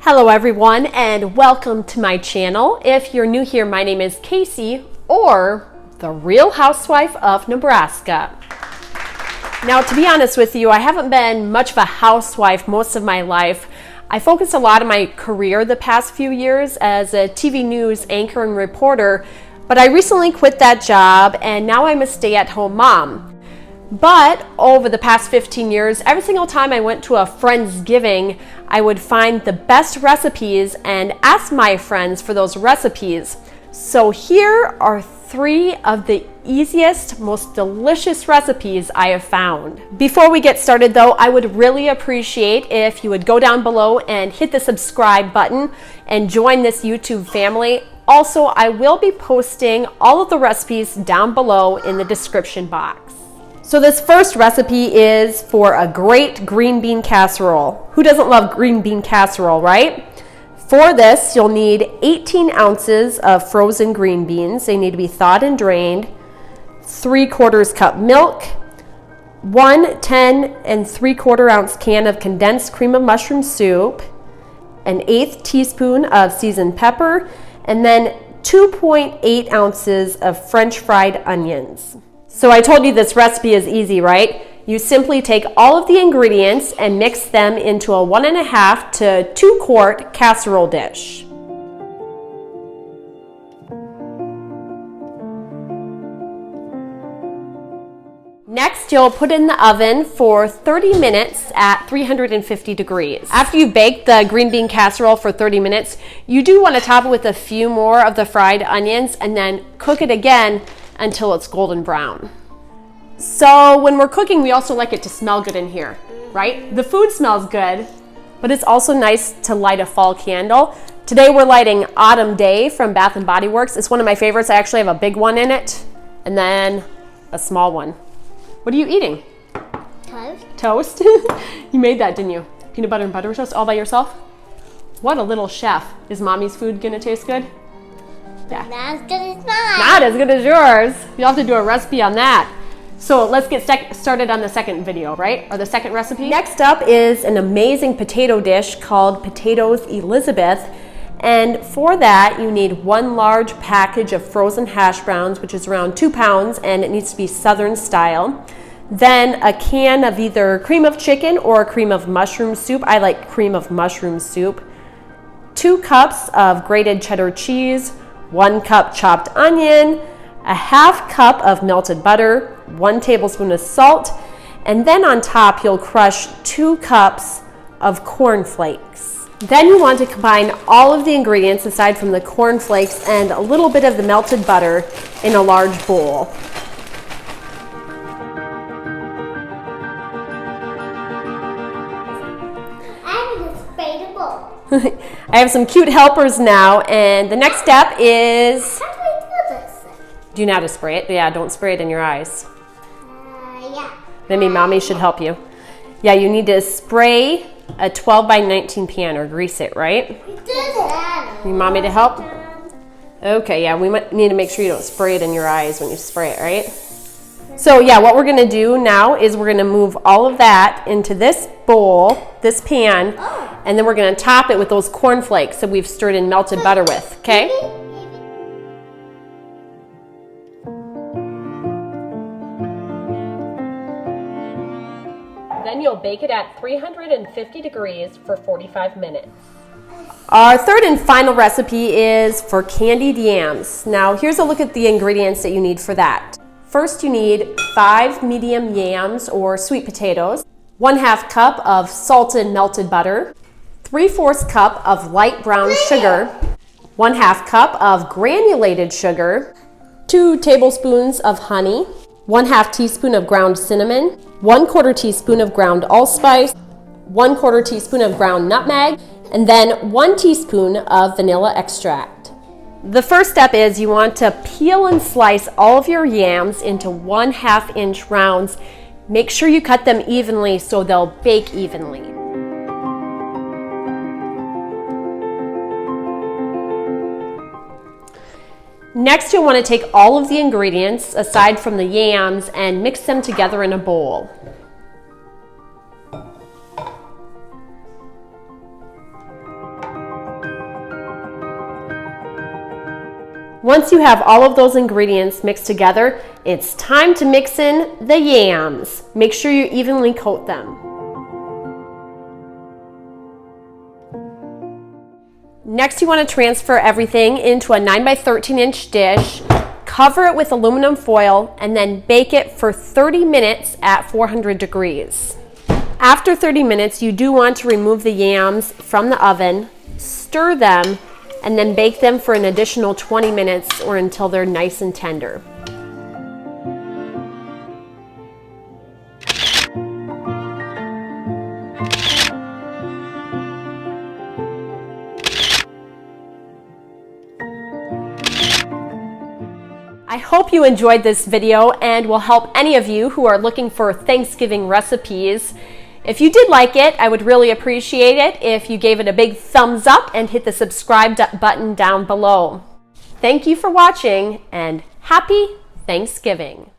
Hello everyone and welcome to my channel. If you're new here, my name is Casey, or the Real Housewife of Nebraska. Now, to be honest with you, I haven't been much of a housewife most of my life. I focused a lot of my career the past few years as a TV news anchor and reporter, but I recently quit that job and now I'm a stay-at-home mom. But over the past 15 years, every single time I went to a Friendsgiving, I would find the best recipes and ask my friends for those recipes. So here are 3 of the easiest, most delicious recipes I have found. Before we get started though, I would really appreciate if you would go down below and hit the subscribe button and join this YouTube family. Also, I will be posting all of the recipes down below in the description box. So this first recipe is for a great green bean casserole. Who doesn't love green bean casserole, right? For this, you'll need 18 ounces of frozen green beans. They need to be thawed and drained, 3/4 cup milk, 1 10 3/4 ounce can of condensed cream of mushroom soup, an 1/8 teaspoon of seasoned pepper, and then 2.8 ounces of French fried onions. So I told you this recipe is easy, right? You simply take all of the ingredients and mix them into a 1.5 to 2 quart casserole dish. Next, you'll put in the oven for 30 minutes at 350 degrees. After you've baked the green bean casserole for 30 minutes, you do want to top it with a few more of the fried onions and then cook it again until it's golden brown. So when we're cooking, we also like it to smell good in here, right? The food smells good, but it's also nice to light a fall candle. Today we're lighting Autumn Day from Bath & Body Works. It's one of my favorites. I actually have a big one in it and then a small one. What are you eating? Toast. Toast? You made that, didn't you? Peanut butter and butter toast all by yourself? What a little chef. Is mommy's food gonna taste good? Yeah. Not as good as mine. Not as good as yours. You'll have to do a recipe on that. So let's get started on the second video, right? Or the second recipe. Next up is an amazing potato dish called Potatoes Elizabeth. And for that, you need 1 large package of frozen hash browns, which is around 2 pounds, and it needs to be Southern style. Then a can of either cream of chicken or cream of mushroom soup. I like cream of mushroom soup. 2 cups of grated cheddar cheese, 1 cup chopped onion, a 1/2 cup of melted butter, 1 tablespoon of salt, and then on top you'll crush 2 cups of corn flakes. Then you want to combine all of the ingredients aside from the corn flakes and a little bit of the melted butter in a large bowl. I have some cute helpers now, and the next step is... How do I do this? Do you know how to spray it? Yeah, don't spray it in your eyes. Yeah. Maybe mommy should help you. Yeah, you need to spray a 12 by 19 pan or grease it, right? You want me to help? Okay, yeah, we might need to make sure you don't spray it in your eyes when you spray it, right? So yeah, what we're gonna do now is we're gonna move all of that into this bowl, this pan, and then we're gonna top it with those corn flakes that we've stirred in melted butter with, okay? Then you'll bake it at 350 degrees for 45 minutes. Our third and final recipe is for candied yams. Now here's a look at the ingredients that you need for that. First, you need 5 medium yams or sweet potatoes, 1/2 cup of salted melted butter, 3/4 cup of light brown sugar, 1/2 cup of granulated sugar, 2 tablespoons of honey, 1/2 teaspoon of ground cinnamon, 1/4 teaspoon of ground allspice, 1/4 teaspoon of ground nutmeg, and then 1 teaspoon of vanilla extract. The first step is you want to peel and slice all of your yams into 1/2 inch rounds. Make sure you cut them evenly so they'll bake evenly. Next, you'll want to take all of the ingredients aside from the yams and mix them together in a bowl. Once you have all of those ingredients mixed together, it's time to mix in the yams. Make sure you evenly coat them. Next, you want to transfer everything into a 9 by 13 inch dish, cover it with aluminum foil, and then bake it for 30 minutes at 400 degrees. After 30 minutes, you do want to remove the yams from the oven, stir them, and then bake them for an additional 20 minutes or until they're nice and tender. I hope you enjoyed this video and will help any of you who are looking for Thanksgiving recipes. If you did like it, I would really appreciate it if you gave it a big thumbs up and hit the subscribe button down below. Thank you for watching and happy Thanksgiving.